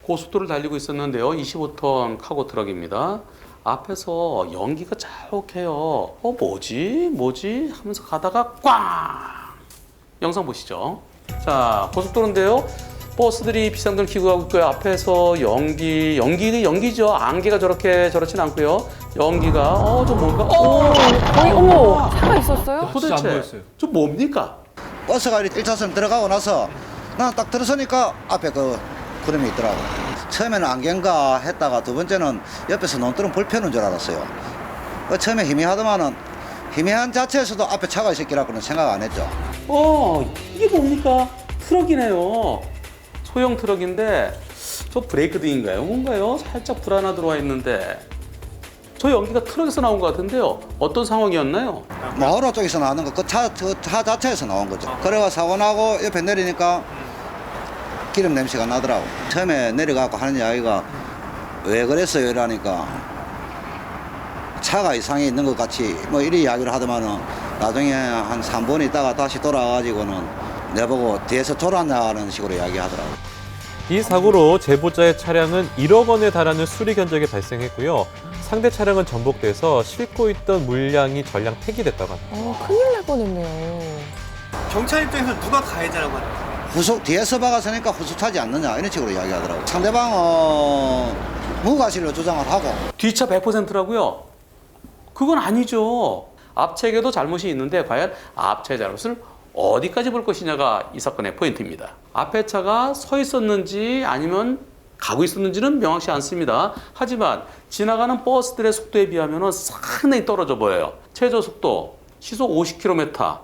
고속도로를 달리고 있었는데요. 25톤 카고 트럭입니다. 앞에서 연기가 자욱해요. 뭐지 하면서 가다가 꽝! 영상 보시죠. 자, 고속도로인데요. 버스들이 비상등을 켜고 가고 있고요. 앞에서 연기죠. 안개가 저렇진 않고요. 연기가 좀 뭔가 거의 어머 차가 있었어요? 도대체 좀 뭡니까? 버스가 1차선 들어가고 나서 난 딱 들어서니까 앞에 구름이 있더라고. 처음에는 안개인가 했다가 두 번째는 옆에서 논두렁 불 펴는 줄 알았어요. 처음에 희미하더만은 희미한 자체에서도 앞에 차가 있었기라고는 생각 안 했죠. 이게 뭡니까? 트럭이네요. 소형 트럭인데 저 브레이크 등인가요? 뭔가요? 살짝 불 하나 들어와 있는데 저 연기가 트럭에서 나온 것 같은데요. 어떤 상황이었나요? 마을호 쪽에서 나오는 거, 그 차 자체에서 나온 거죠. 그래가 사고 나고 옆에 내리니까 기름 냄새가 나더라고. 처음에 내려가고 하는 이야기가 왜 그랬어요? 이러니까 차가 이상이 있는 것 같이 뭐 이리 이야기를 하더만은 나중에 한 3분 있다가 다시 돌아와가지고는 내보고 뒤에서 돌아왔냐는 식으로 이야기하더라고. 이 사고로 제보자의 차량은 1억 원에 달하는 수리 견적이 발생했고요. 상대 차량은 전복돼서 싣고 있던 물량이 전량 폐기됐다고 합니다. 큰일 날 뻔했네요. 경찰 입장에서 누가 가해자라고 하나요? 후속 뒤에서 박았으니까 후속하지 않느냐 이런 식으로 이야기하더라고. 상대방은 무과실로 주장을 하고. 뒷차 100%라고요? 그건 아니죠. 앞차에게도 잘못이 있는데 과연 앞차의 잘못을 어디까지 볼 것이냐가 이 사건의 포인트입니다. 앞에 차가 서 있었는지 아니면 가고 있었는지는 명확치 않습니다. 하지만 지나가는 버스들의 속도에 비하면 상당히 떨어져 보여요. 최저 속도 시속 50km,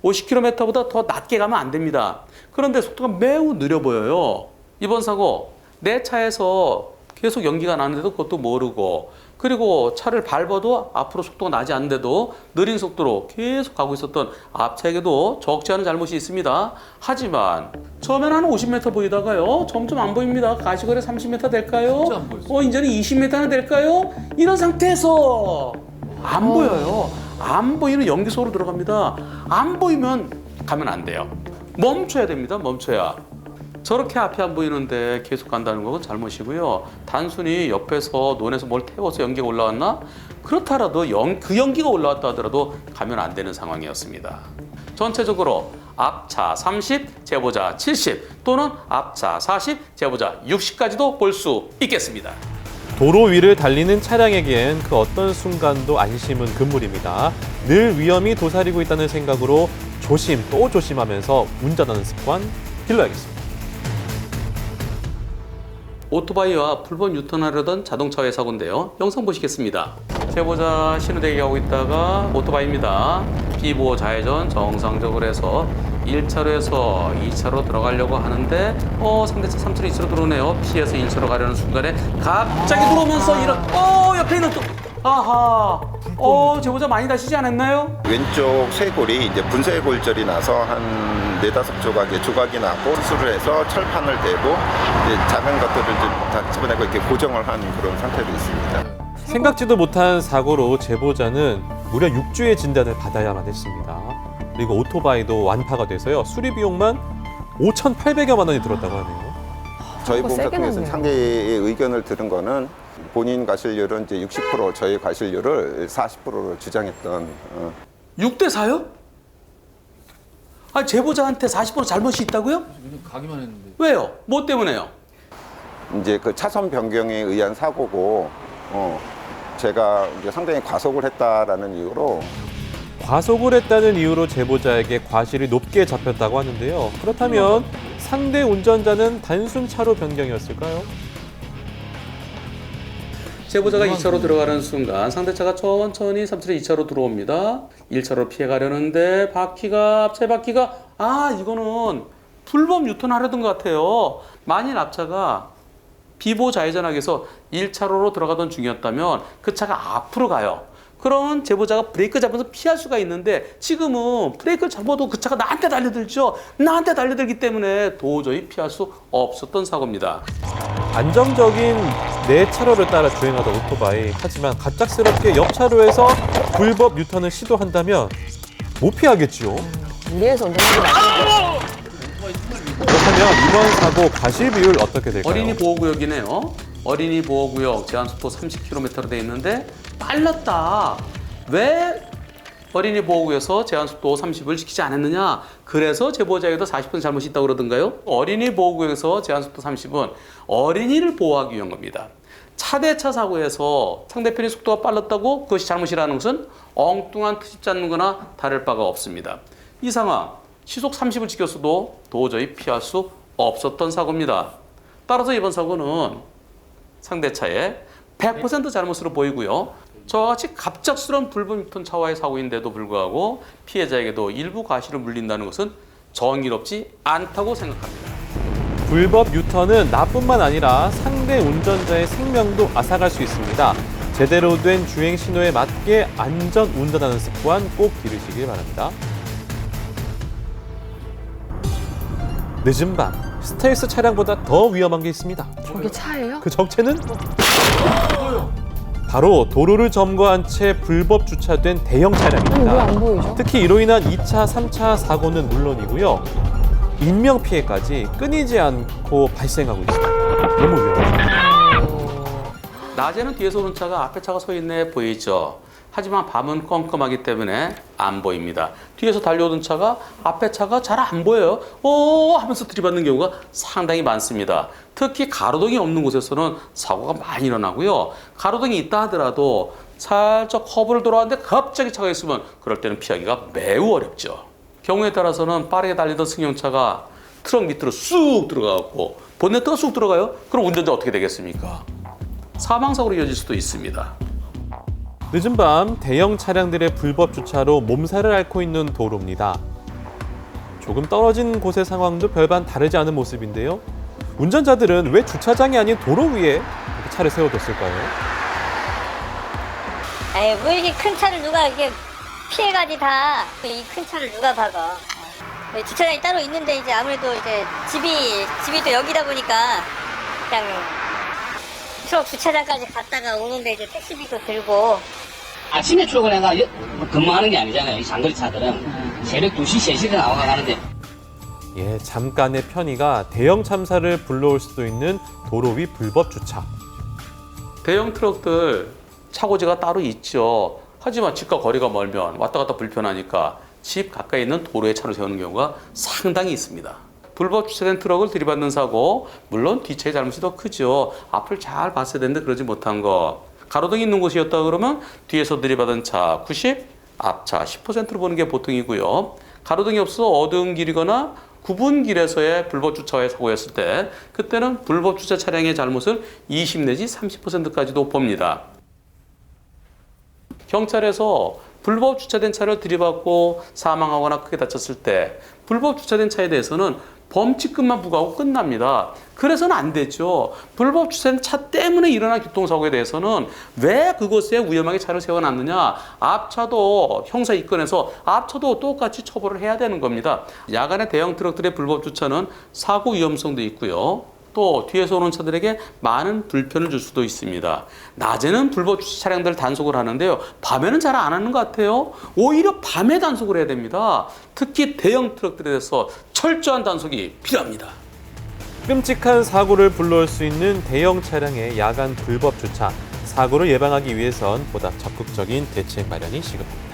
50km보다 더 낮게 가면 안 됩니다. 그런데 속도가 매우 느려 보여요. 이번 사고 내 차에서 계속 연기가 나는데도 그것도 모르고, 그리고 차를 밟아도 앞으로 속도가 나지 않는데도 느린 속도로 계속 가고 있었던 앞차에게도 적지 않은 잘못이 있습니다. 하지만 처음에는 한 50m 보이다가요 점점 안 보입니다. 가시거리 30m 될까요? 진짜 안 보였어요. 이제는 20m나 될까요? 이런 상태에서 안 보여요. 안 보이는 연기 속으로 들어갑니다. 안 보이면 가면 안 돼요. 멈춰야 됩니다. 멈춰야. 저렇게 앞이 안 보이는데 계속 간다는 건 잘못이고요. 단순히 옆에서 논에서 뭘 태워서 연기가 올라왔나? 그렇다라도 그 연기가 올라왔다 하더라도 가면 안 되는 상황이었습니다. 전체적으로 앞차 30, 제보자 70 또는 앞차 40, 제보자 60까지도 볼 수 있겠습니다. 도로 위를 달리는 차량에겐 그 어떤 순간도 안심은 금물입니다. 늘 위험이 도사리고 있다는 생각으로 조심 또 조심하면서 운전하는 습관 길러야겠습니다. 오토바이와 불법 유턴하려던 자동차의 사고인데요. 영상 보시겠습니다. 제보자 신호대기하고 있다가 오토바이입니다. 비보호 좌회전 정상적으로 해서 1차로에서 2차로 들어가려고 하는데 상대차 3차로 2차로 들어오네요. 피해서 1차로 가려는 순간에 갑자기 들어오면서 옆에 있는 또 제보자 많이 다치지 않았나요? 왼쪽 쇄골이 이제 분쇄골절이 나서 한 4-5 조각이 나고 수술을 해서 철판을 대고 이제 작은 것들을 다 집어내고 이렇게 고정을 한 그런 상태도 있습니다. 생각지도 못한 사고로 제보자는 무려 6주의 진단을 받아야만 했습니다. 그리고 오토바이도 완파가 돼서요. 수리 비용만 5,800여만 원이 들었다고 하네요. 저희 세게 보험사 통해서 났네요. 상대의 의견을 들은 거는 본인 과실률은 이제 60%, 저희 과실률을 40%로 주장했던 6대 4요? 제보자한테 40% 잘못이 있다고요? 가기만 했는데. 왜요? 뭐 때문에요? 이제 그 차선 변경에 의한 사고고 제가 이제 상당히 과속을 했다라는 이유로 과속을 했다는 이유로 제보자에게 과실이 높게 잡혔다고 하는데요. 그렇다면 상대 운전자는 단순 차로 변경이었을까요? 제보자가 2차로 들어가는 순간 상대차가 천천히 3차로 2차로 들어옵니다. 1차로 피해가려는데 앞차 바퀴가 이거는 불법 유턴하려던 것 같아요. 만일 앞차가 비보호 좌회전하기에서 1차로로 들어가던 중이었다면 그 차가 앞으로 가요. 그러면 제보자가 브레이크 잡아서 피할 수가 있는데 지금은 브레이크를 잡아도 그 차가 나한테 달려들죠. 나한테 달려들기 때문에 도저히 피할 수 없었던 사고입니다. 안정적인 내 차로를 따라 주행하던 오토바이. 하지만 갑작스럽게 옆 차로에서 불법 유턴을 시도한다면 못 피하겠지요. 무리해서 운전하지 마세요. 그렇다면 이번 사고 과실 비율 어떻게 될까요? 어린이 보호구역이네요. 어린이 보호구역 제한속도 30km로 돼 있는데 빨랐다. 왜 어린이 보호구역에서 제한속도 30을 지키지 않았느냐? 그래서 제보자에게도 40% 잘못이 있다고 그러던가요? 어린이 보호구역에서 제한속도 30은 어린이를 보호하기 위한 겁니다. 차대차 사고에서 상대편이 속도가 빨랐다고 그것이 잘못이라는 것은 엉뚱한 트집 잡는 거나 다를 바가 없습니다. 이 상황, 시속 30을 지켰어도 도저히 피할 수 없었던 사고입니다. 따라서 이번 사고는 상대차의 100% 잘못으로 보이고요. 저와 같이 갑작스러운 불분유턴 차와의 사고인데도 불구하고 피해자에게도 일부 과실을 물린다는 것은 정의롭지 않다고 생각합니다. 불법 유턴은 나뿐만 아니라 상대 운전자의 생명도 앗아갈 수 있습니다. 제대로 된 주행 신호에 맞게 안전 운전하는 습관 꼭 기르시길 바랍니다. 늦은 밤, 스텔스 차량보다 더 위험한 게 있습니다. 저게 차예요? 그 정체는? 바로 도로를 점거한 채 불법 주차된 대형 왜 차량입니다. 안 보이죠? 특히 이로 인한 2차, 3차 사고는 물론이고요. 인명피해까지 끊이지 않고 발생하고 있습니다. 너무 위험하죠. 낮에는 뒤에서 오는 차가 앞에 차가 서 있네 보이죠. 하지만 밤은 껌껌하기 때문에 안 보입니다. 뒤에서 달려오던 차가 앞에 차가 잘 안 보여요. 하면서 들이받는 경우가 상당히 많습니다. 특히 가로등이 없는 곳에서는 사고가 많이 일어나고요. 가로등이 있다 하더라도 살짝 커브를 돌아왔는데 갑자기 차가 있으면 그럴 때는 피하기가 매우 어렵죠. 경우에 따라서는 빠르게 달리던 승용차가 트럭 밑으로 쑥 들어가고 본네트가 쑥 들어가요. 그럼 운전자 어떻게 되겠습니까? 사망사고로 이어질 수도 있습니다. 늦은 밤 대형 차량들의 불법 주차로 몸살을 앓고 있는 도로입니다. 조금 떨어진 곳의 상황도 별반 다르지 않은 모습인데요. 운전자들은 왜 주차장이 아닌 도로 위에 이렇게 차를 세워뒀을까요? 에이, 왜 이렇게 큰 차를 누가 이렇게 피해가지 다. 이 큰 차를 누가 박아. 주차장이 따로 있는데 이제 아무래도 이제 집이 또 여기다 보니까 그냥 트럭 주차장까지 갔다가 오는데 이제 택시비도 들고. 아침에 출근해가 근무하는 게 아니잖아요. 이 장거리 차들은 새벽 2시, 3시에 나와가는데. 예, 잠깐의 편의가 대형 참사를 불러올 수도 있는 도로 위 불법 주차. 대형 트럭들 차고지가 따로 있죠. 하지만 집과 거리가 멀면 왔다 갔다 불편하니까 집 가까이 있는 도로에 차를 세우는 경우가 상당히 있습니다. 불법 주차된 트럭을 들이받는 사고, 물론 뒷차의 잘못이 더 크죠. 앞을 잘 봤어야 되는데 그러지 못한 거. 가로등이 있는 곳이었다 그러면 뒤에서 들이받은 차 90, 앞차 10%로 보는 게 보통이고요. 가로등이 없어 어두운 길이거나 굽은 길에서의 불법 주차의 사고였을 때 그때는 불법 주차 차량의 잘못을 20 내지 30%까지도 봅니다. 경찰에서 불법 주차된 차를 들이받고 사망하거나 크게 다쳤을 때 불법 주차된 차에 대해서는 범칙금만 부과하고 끝납니다. 그래서는 안 되죠. 불법 주차된 차 때문에 일어난 교통사고에 대해서는 왜 그곳에 위험하게 차를 세워놨느냐. 앞차도 형사 입건해서 앞차도 똑같이 처벌을 해야 되는 겁니다. 야간에 대형 트럭들의 불법 주차는 사고 위험성도 있고요. 또 뒤에서 오는 차들에게 많은 불편을 줄 수도 있습니다. 낮에는 불법 주차 차량들 단속을 하는데요. 밤에는 잘 안 하는 것 같아요. 오히려 밤에 단속을 해야 됩니다. 특히 대형 트럭들에 대해서 철저한 단속이 필요합니다. 끔찍한 사고를 불러올 수 있는 대형 차량의 야간 불법 주차. 사고를 예방하기 위해선 보다 적극적인 대책 마련이 시급합니다.